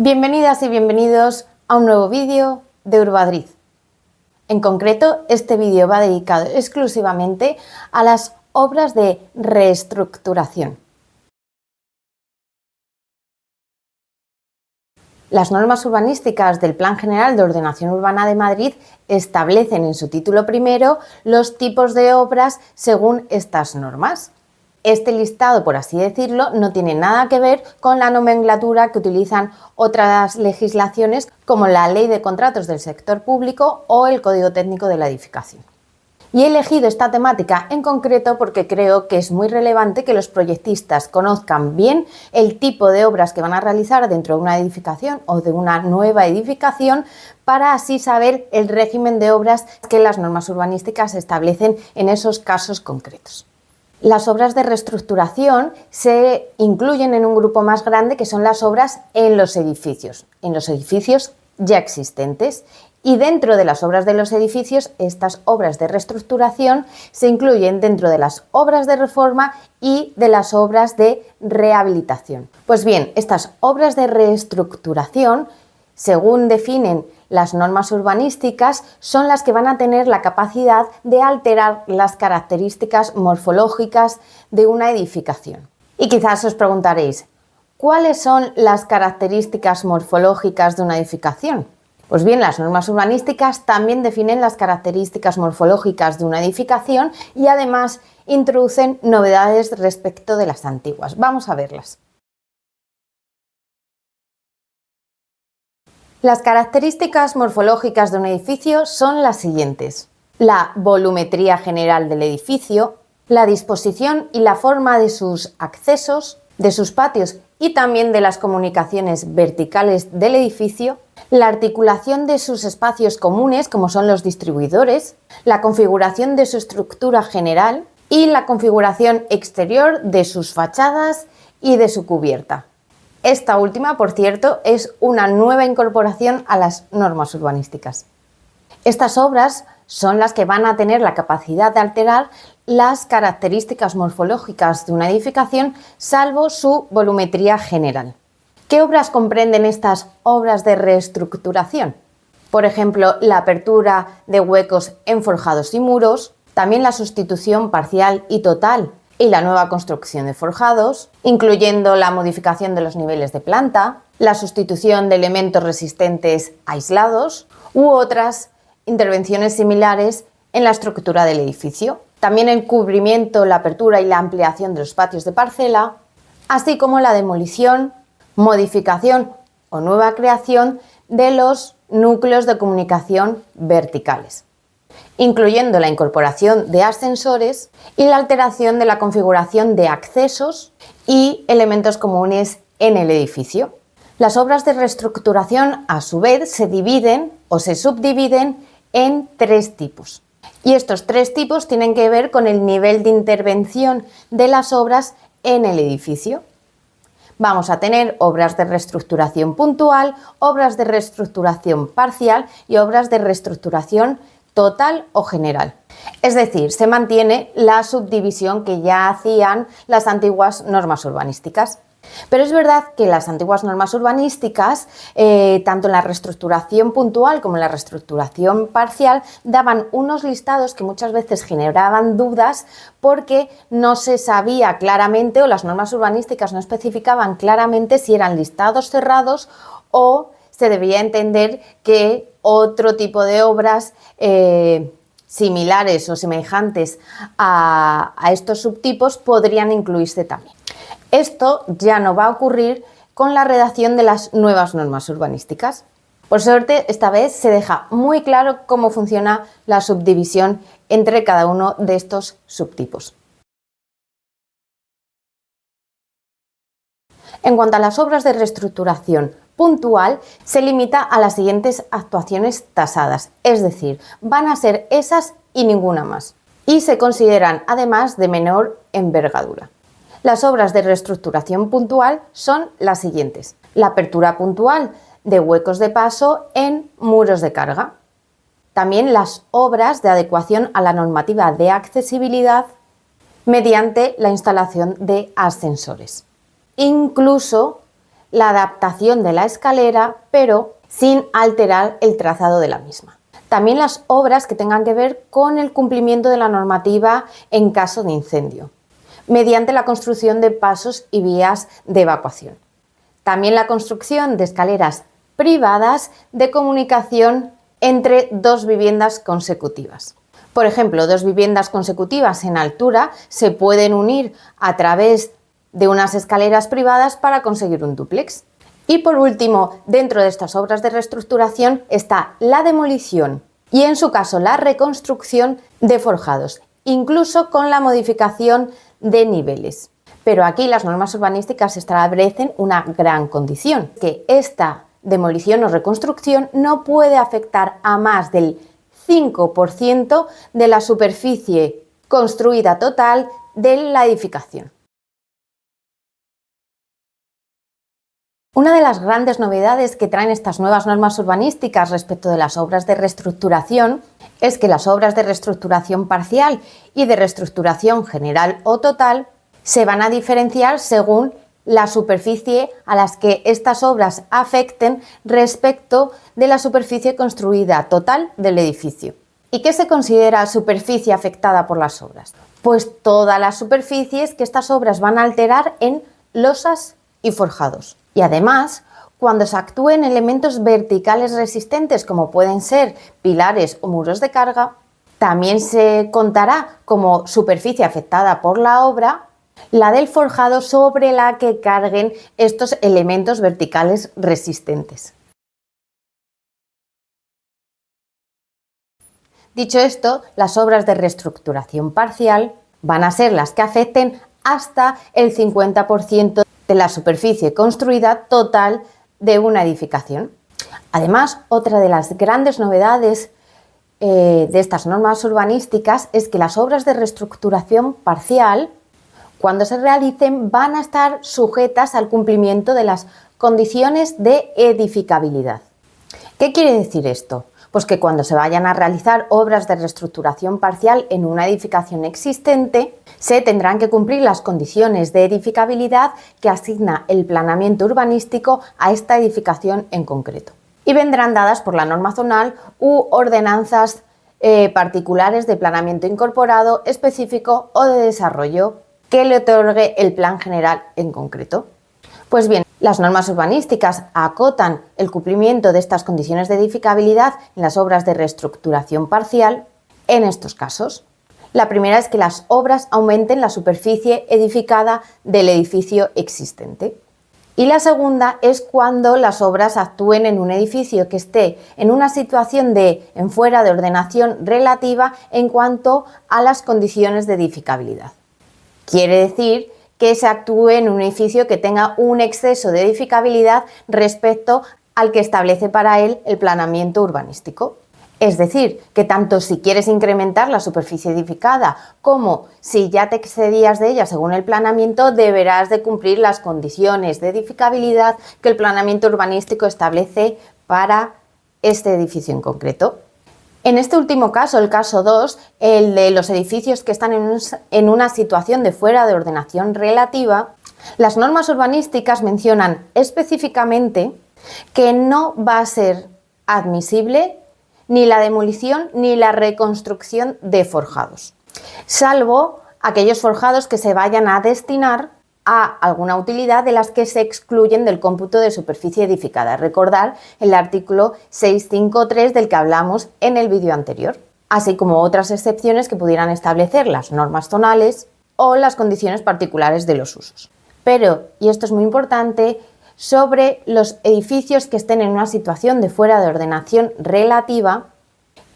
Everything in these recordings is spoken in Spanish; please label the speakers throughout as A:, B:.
A: Bienvenidas y bienvenidos a un nuevo vídeo de Urbadriz. En concreto, este vídeo va dedicado exclusivamente a las obras de reestructuración. Las normas urbanísticas del Plan General de Ordenación Urbana de Madrid establecen en su título primero los tipos de obras según estas normas. Este listado, por así decirlo, no tiene nada que ver con la nomenclatura que utilizan otras legislaciones como la Ley de Contratos del Sector Público o el Código Técnico de la Edificación. Y he elegido esta temática en concreto porque creo que es muy relevante que los proyectistas conozcan bien el tipo de obras que van a realizar dentro de una edificación o de una nueva edificación para así saber el régimen de obras que las normas urbanísticas establecen en esos casos concretos. Las obras de reestructuración se incluyen en un grupo más grande que son las obras en los edificios ya existentes. Y dentro de las obras de los edificios, estas obras de reestructuración se incluyen dentro de las obras de reforma y de las obras de rehabilitación. Pues bien, estas obras de reestructuración, según definen las normas urbanísticas, son las que van a tener la capacidad de alterar las características morfológicas de una edificación. Y quizás os preguntaréis, ¿cuáles son las características morfológicas de una edificación? Pues bien, las normas urbanísticas también definen las características morfológicas de una edificación y además introducen novedades respecto de las antiguas. Vamos a verlas. Las características morfológicas de un edificio son las siguientes: la volumetría general del edificio, la disposición y la forma de sus accesos, de sus patios y también de las comunicaciones verticales del edificio, la articulación de sus espacios comunes, como son los distribuidores, la configuración de su estructura general y la configuración exterior de sus fachadas y de su cubierta. Esta última, por cierto, es una nueva incorporación a las normas urbanísticas. Estas obras son las que van a tener la capacidad de alterar las características morfológicas de una edificación, salvo su volumetría general. ¿Qué obras comprenden estas obras de reestructuración? Por ejemplo, la apertura de huecos en forjados y muros, también la sustitución parcial y total y la nueva construcción de forjados, incluyendo la modificación de los niveles de planta, la sustitución de elementos resistentes aislados u otras intervenciones similares en la estructura del edificio. También el cubrimiento, la apertura y la ampliación de los patios de parcela, así como la demolición, modificación o nueva creación de los núcleos de comunicación verticales, incluyendo la incorporación de ascensores y la alteración de la configuración de accesos y elementos comunes en el edificio. Las obras de reestructuración, a su vez, se dividen o se subdividen en tres tipos. Y estos tres tipos tienen que ver con el nivel de intervención de las obras en el edificio. Vamos a tener obras de reestructuración puntual, obras de reestructuración parcial y obras de reestructuración total o general. Es decir, se mantiene la subdivisión que ya hacían las antiguas normas urbanísticas. Pero es verdad que las antiguas normas urbanísticas, tanto en la reestructuración puntual como en la reestructuración parcial, daban unos listados que muchas veces generaban dudas porque no se sabía claramente, o las normas urbanísticas no especificaban claramente si eran listados cerrados o se debía entender que otro tipo de obras similares o semejantes a estos subtipos podrían incluirse también. Esto ya no va a ocurrir con la redacción de las nuevas normas urbanísticas. Por suerte, esta vez se deja muy claro cómo funciona la subdivisión entre cada uno de estos subtipos. En cuanto a las obras de reestructuración puntual, se limita a las siguientes actuaciones tasadas, es decir, van a ser esas y ninguna más, y se consideran además de menor envergadura. Las obras de reestructuración puntual son las siguientes: la apertura puntual de huecos de paso en muros de carga. También las obras de adecuación a la normativa de accesibilidad mediante la instalación de ascensores. Incluso la adaptación de la escalera, pero sin alterar el trazado de la misma. También las obras que tengan que ver con el cumplimiento de la normativa en caso de incendio, mediante la construcción de pasos y vías de evacuación. También la construcción de escaleras privadas de comunicación entre dos viviendas consecutivas. Por ejemplo, dos viviendas consecutivas en altura se pueden unir a través de unas escaleras privadas para conseguir un dúplex. Y por último, dentro de estas obras de reestructuración está la demolición y en su caso la reconstrucción de forjados, incluso con la modificación de niveles. Pero aquí las normas urbanísticas establecen una gran condición, que esta demolición o reconstrucción no puede afectar a más del 5% de la superficie construida total de la edificación. Una de las grandes novedades que traen estas nuevas normas urbanísticas respecto de las obras de reestructuración es que las obras de reestructuración parcial y de reestructuración general o total se van a diferenciar según la superficie a las que estas obras afecten respecto de la superficie construida total del edificio. ¿Y qué se considera superficie afectada por las obras? Pues todas las superficies que estas obras van a alterar en losas y forjados. Y además, cuando se actúen elementos verticales resistentes como pueden ser pilares o muros de carga, también se contará como superficie afectada por la obra la del forjado sobre la que carguen estos elementos verticales resistentes. Dicho esto, las obras de reestructuración parcial van a ser las que afecten hasta el 50% de la superficie construida total de una edificación. Además, otra de las grandes novedades de estas normas urbanísticas es que las obras de reestructuración parcial, cuando se realicen, van a estar sujetas al cumplimiento de las condiciones de edificabilidad. ¿Qué quiere decir esto? Pues que cuando se vayan a realizar obras de reestructuración parcial en una edificación existente, se tendrán que cumplir las condiciones de edificabilidad que asigna el planeamiento urbanístico a esta edificación en concreto. Y vendrán dadas por la norma zonal u ordenanzas particulares de planeamiento incorporado, específico o de desarrollo que le otorgue el plan general en concreto. Pues bien, las normas urbanísticas acotan el cumplimiento de estas condiciones de edificabilidad en las obras de reestructuración parcial en estos casos. La primera es que las obras aumenten la superficie edificada del edificio existente. Y la segunda es cuando las obras actúen en un edificio que esté en una situación en fuera de ordenación relativa en cuanto a las condiciones de edificabilidad. Quiere decir que se actúe en un edificio que tenga un exceso de edificabilidad respecto al que establece para él el planeamiento urbanístico. Es decir, que tanto si quieres incrementar la superficie edificada como si ya te excedías de ella según el planeamiento, deberás de cumplir las condiciones de edificabilidad que el planeamiento urbanístico establece para este edificio en concreto. En este último caso, el caso 2, el de los edificios que están en una situación de fuera de ordenación relativa, las normas urbanísticas mencionan específicamente que no va a ser admisible ni la demolición ni la reconstrucción de forjados, salvo aquellos forjados que se vayan a destinar a alguna utilidad de las que se excluyen del cómputo de superficie edificada. Recordar el artículo 653 del que hablamos en el vídeo anterior, así como otras excepciones que pudieran establecer las normas zonales o las condiciones particulares de los usos. Pero, y esto es muy importante, sobre los edificios que estén en una situación de fuera de ordenación relativa,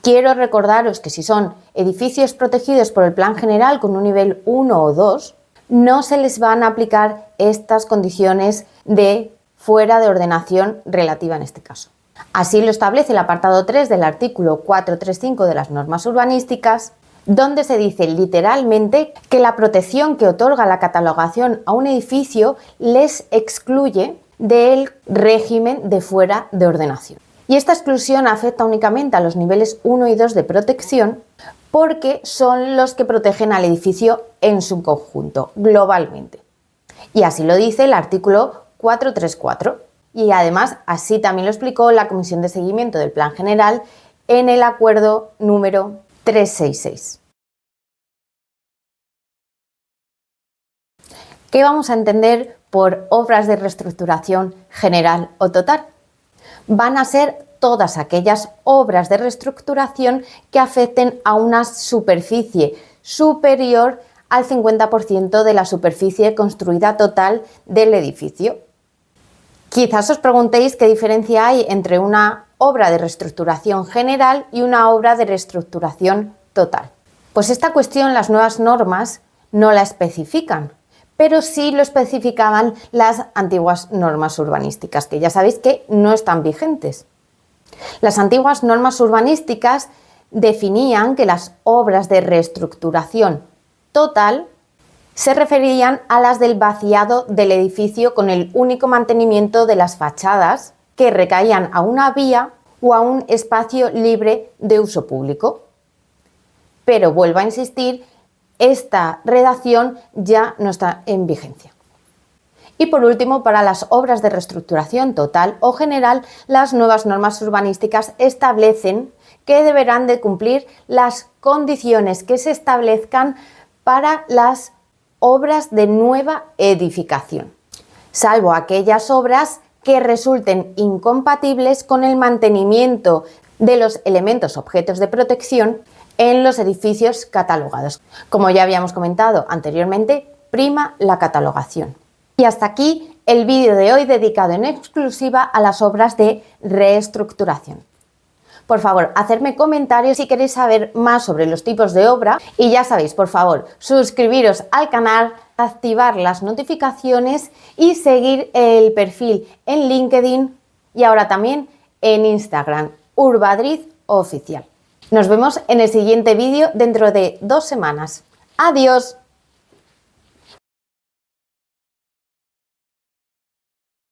A: quiero recordaros que si son edificios protegidos por el Plan General con un nivel 1 o 2, no se les van a aplicar estas condiciones de fuera de ordenación relativa en este caso. Así lo establece el apartado 3 del artículo 435 de las normas urbanísticas, donde se dice literalmente que la protección que otorga la catalogación a un edificio les excluye del régimen de fuera de ordenación. Y esta exclusión afecta únicamente a los niveles 1 y 2 de protección porque son los que protegen al edificio en su conjunto, globalmente. Y así lo dice el artículo 434. Y además, así también lo explicó la Comisión de Seguimiento del Plan General en el acuerdo número 366. ¿Qué vamos a entender por obras de reestructuración general o total? Van a ser todas aquellas obras de reestructuración que afecten a una superficie superior al 50% de la superficie construida total del edificio. Quizás os preguntéis qué diferencia hay entre una obra de reestructuración general y una obra de reestructuración total. Pues esta cuestión las nuevas normas no la especifican, pero sí lo especificaban las antiguas normas urbanísticas, que ya sabéis que no están vigentes. Las antiguas normas urbanísticas definían que las obras de reestructuración total se referían a las del vaciado del edificio con el único mantenimiento de las fachadas que recaían a una vía o a un espacio libre de uso público. Pero vuelvo a insistir, esta redacción ya no está en vigencia. Y por último, para las obras de reestructuración total o general, las nuevas normas urbanísticas establecen que deberán de cumplir las condiciones que se establezcan para las obras de nueva edificación, salvo aquellas obras que resulten incompatibles con el mantenimiento de los elementos objetos de protección en los edificios catalogados. Como ya habíamos comentado anteriormente, prima la catalogación. Y hasta aquí el vídeo de hoy dedicado en exclusiva a las obras de reestructuración. Por favor, hacedme comentarios si queréis saber más sobre los tipos de obra y ya sabéis, por favor, suscribiros al canal, activar las notificaciones y seguir el perfil en LinkedIn y ahora también en Instagram, Urbadriz Oficial. Nos vemos en el siguiente vídeo dentro de 2 semanas. ¡Adiós!